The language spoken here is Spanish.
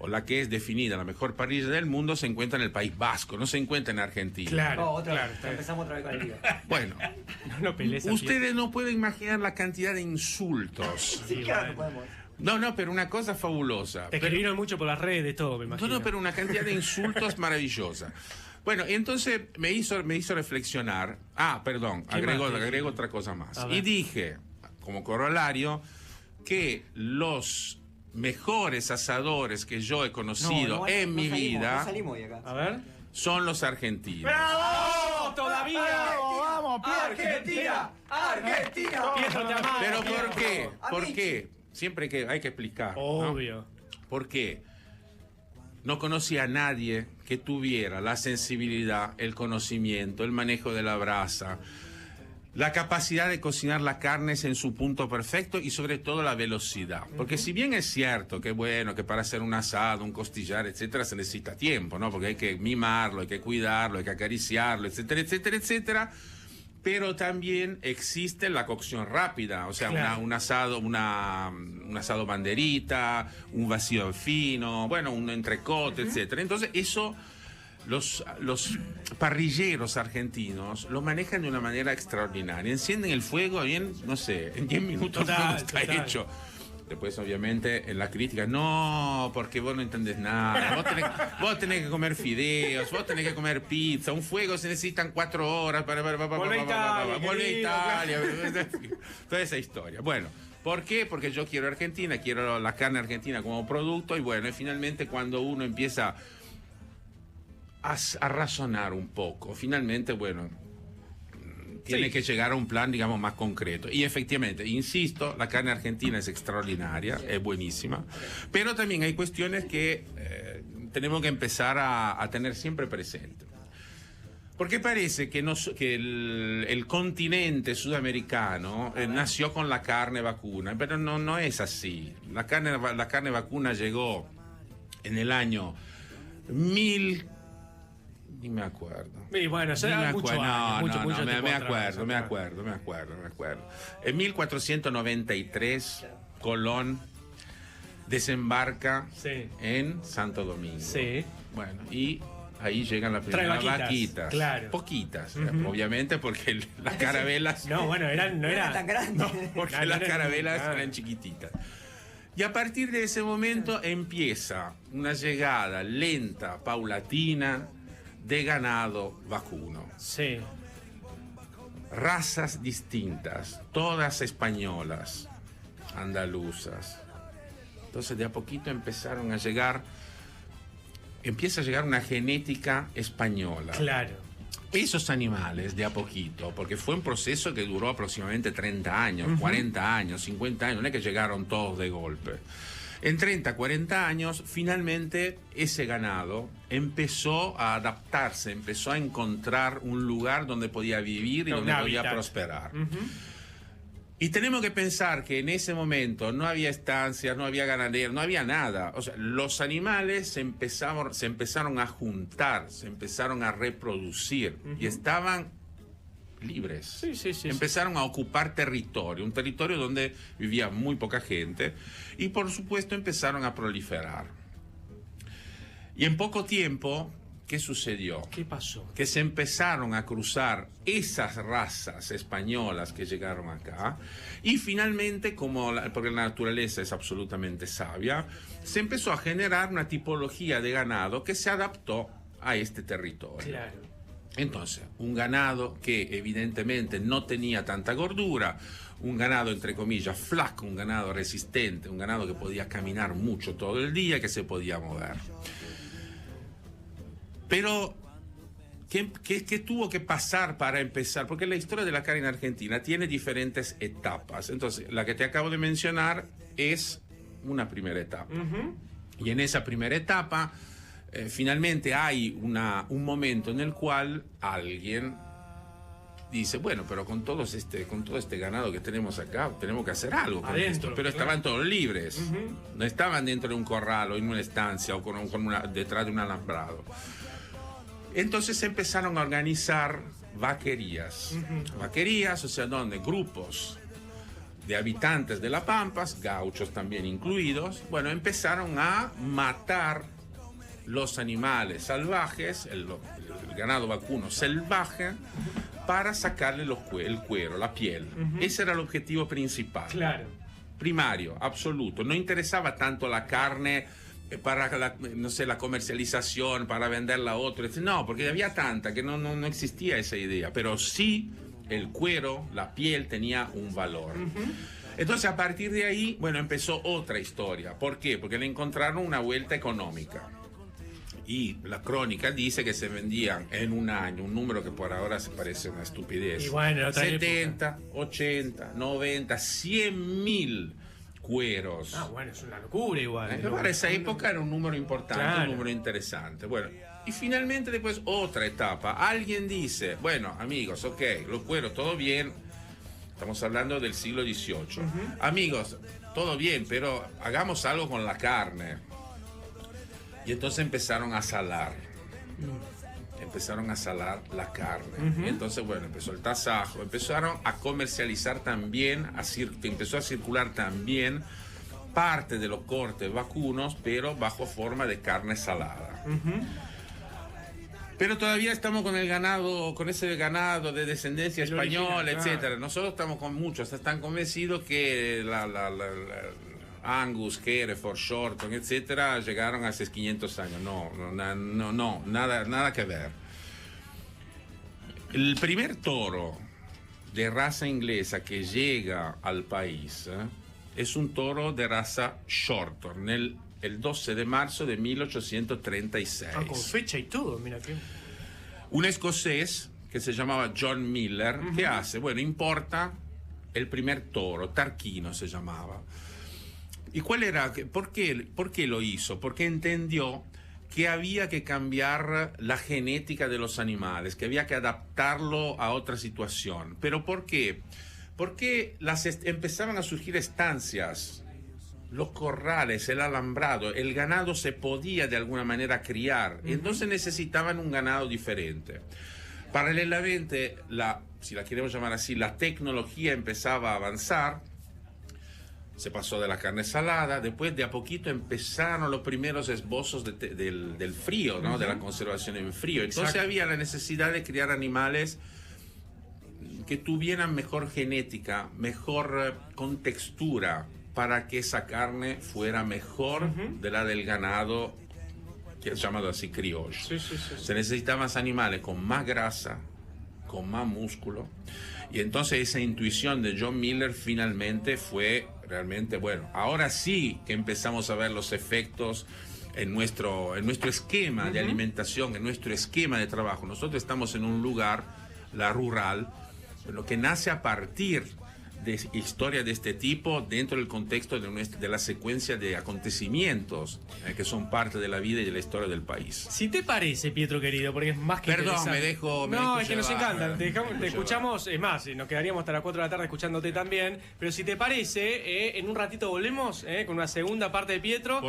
o la que es definida la mejor parrilla del mundo, se encuentra en el País Vasco, no se encuentra en Argentina. Claro, Claro, empezamos otra vez con el lío. Bueno, no pelees así. ustedes no pueden imaginar la cantidad de insultos. Sí, claro que podemos. No, pero una cosa fabulosa. Te escribieron mucho por las redes, todo, me imagino. No, pero una cantidad de insultos maravillosa. Bueno, entonces me hizo reflexionar. Perdón, agrego otra cosa más. Y dije, como corolario, que los mejores asadores que yo he conocido en mi vida No salimos de acá. A ver. son los argentinos. ¡Bravo! ¡Todavía! ¡Vamos, ¡Argentina! ¡Argentina! Pietro, te amamos. ¿Pero por qué? ¿Por Amici. qué? Siempre hay que explicar. ¿no? Obvio. ¿Por qué? No conocía a nadie que tuviera la sensibilidad, el conocimiento, el manejo de la brasa, la capacidad de cocinar las carnes en su punto perfecto y sobre todo la velocidad. Porque si bien es cierto que bueno, que para hacer un asado, un costillar, etcétera, se necesita tiempo, ¿no? Porque hay que mimarlo, hay que cuidarlo, hay que acariciarlo, etcétera, etcétera, etcétera. Pero también existe la cocción rápida, o sea, claro, un asado banderita, un vacío fino, bueno, un entrecote, etcétera. Entonces, eso los parrilleros argentinos lo manejan de una manera extraordinaria. Encienden el fuego bien, no sé, en 10 minutos todo está hecho. Después, obviamente, en la crítica, no, porque vos no entendés nada. Vos tenés que comer fideos, vos tenés que comer pizza. Un fuego se necesitan 4 horas para... Volvé a Italia. Toda esa historia. Bueno, ¿por qué? Porque yo quiero Argentina, quiero la carne argentina como producto. Y bueno, y finalmente cuando uno empieza a razonar un poco, finalmente, bueno... tiene que llegar a un plan, digamos, más concreto. Y efectivamente, insisto, la carne argentina es extraordinaria, es buenísima, pero también hay cuestiones que tenemos que empezar a tener siempre presente. Porque parece que el continente sudamericano nació con la carne vacuna, pero no es así. La carne vacuna llegó en el año 1000... Ni me acuerdo. Y bueno, Me me acuerdo. En 1493, Colón desembarca en Santo Domingo. Sí. Bueno, y ahí llegan las primeras vaquitas. Claro. Poquitas, obviamente, porque las carabelas... no eran tan grandes. No, porque las carabelas eran chiquititas. Y a partir de ese momento empieza una llegada lenta, paulatina, de ganado vacuno. Sí. Razas distintas, todas españolas, andaluzas. Entonces de a poquito empieza a llegar una genética española. Claro. Esos animales de a poquito, porque fue un proceso que duró aproximadamente 30 años, 40 años, 50 años, no es que llegaron todos de golpe. En 30, 40 años, finalmente ese ganado empezó a adaptarse, empezó a encontrar un lugar donde podía vivir y donde podía prosperar. Y tenemos que pensar que en ese momento no había estancias, no había ganaderos, no había nada. O sea, los animales se empezaron a juntar, se empezaron a reproducir y estaban libres. Sí. Empezaron a ocupar territorio, un territorio donde vivía muy poca gente y por supuesto empezaron a proliferar. Y en poco tiempo, ¿qué sucedió? ¿Qué pasó? Que se empezaron a cruzar esas razas españolas que llegaron acá y finalmente, porque la naturaleza es absolutamente sabia, se empezó a generar una tipología de ganado que se adaptó a este territorio. Claro. Entonces, un ganado que evidentemente no tenía tanta gordura, un ganado entre comillas flaco, un ganado resistente, un ganado que podía caminar mucho todo el día, que se podía mover. Pero, ¿qué tuvo que pasar para empezar? Porque la historia de la carne argentina tiene diferentes etapas. Entonces, la que te acabo de mencionar es una primera etapa. Y en esa primera etapa... finalmente hay un momento en el cual alguien dice, bueno, pero con todo este ganado que tenemos acá, tenemos que hacer algo con esto. Pero estaban todos libres, no estaban dentro de un corral o en una estancia o detrás de un alambrado. Entonces se empezaron a organizar vaquerías. Vaquerías, o sea, donde grupos de habitantes de La Pampas, gauchos también incluidos, bueno, empezaron a matar los animales salvajes, el ganado vacuno salvaje, para sacarle el cuero, la piel. Ese era el objetivo principal. Claro. Primario, absoluto. No interesaba tanto la carne para la comercialización, para venderla a otros. No, porque había tanta que no existía esa idea. Pero sí, el cuero, la piel tenía un valor. Entonces, a partir de ahí, bueno, empezó otra historia. ¿Por qué? Porque le encontraron una vuelta económica. Y la crónica dice que se vendían en un año, un número que por ahora se parece una estupidez. Y bueno, en otra 70, 80, 90, 100.000 cueros. Ah, bueno, es una locura igual. Para esa época era un número importante, Claro. un número interesante. Bueno, y finalmente después otra etapa. Alguien dice, bueno, amigos, ok, los cueros, todo bien. Estamos hablando del siglo XVIII. Amigos, todo bien, pero hagamos algo con la carne. Y entonces empezaron a salar. Empezaron a salar la carne. Y entonces, bueno, empezó el tasajo. Empezaron a comercializar también, empezó a circular también parte de los cortes vacunos, pero bajo forma de carne salada. Pero todavía estamos con el ganado, con ese ganado de descendencia El española, original, etcétera. claro. Nosotros estamos con muchos, están convencidos que la Angus, Hereford, Shorton, etcétera, llegaron hace 500 años. No, nada que ver. El primer toro de raza inglesa que llega al país es un toro de raza Shorton, el 12 de marzo de 1836. Ah, con fecha y todo, mira que. Un escocés que se llamaba John Miller, ¿qué hace? Bueno, importa el primer toro, Tarquino se llamaba. ¿Y cuál era? ¿Por qué lo hizo? Porque entendió que había que cambiar la genética de los animales, que había que adaptarlo a otra situación. ¿Pero por qué? Porque empezaban a surgir estancias, los corrales, el alambrado, el ganado se podía de alguna manera criar, entonces necesitaban un ganado diferente. Paralelamente, si la queremos llamar así, la tecnología empezaba a avanzar. Se pasó de la carne salada, después de a poquito empezaron los primeros esbozos del frío, ¿no? De la conservación en frío. Entonces había la necesidad de criar animales que tuvieran mejor genética, mejor contextura, para que esa carne fuera mejor de la del ganado, que es llamado así criollo. Se necesitaban animales con más grasa, con más músculo. Y entonces esa intuición de John Miller finalmente fue realmente, bueno, ahora sí que empezamos a ver los efectos en nuestro esquema de alimentación, en nuestro esquema de trabajo. Nosotros estamos en un lugar, la rural, pero que nace a partir de historias de este tipo dentro del contexto de la secuencia de acontecimientos que son parte de la vida y de la historia del país. Si te parece, Pietro querido, porque es más que Perdón, interesante. me dejo Es que nos llevar, encanta. Te escuchamos, es más, nos quedaríamos hasta las 4 de la tarde escuchándote también. Pero si te parece, en un ratito volvemos con una segunda parte de Pietro.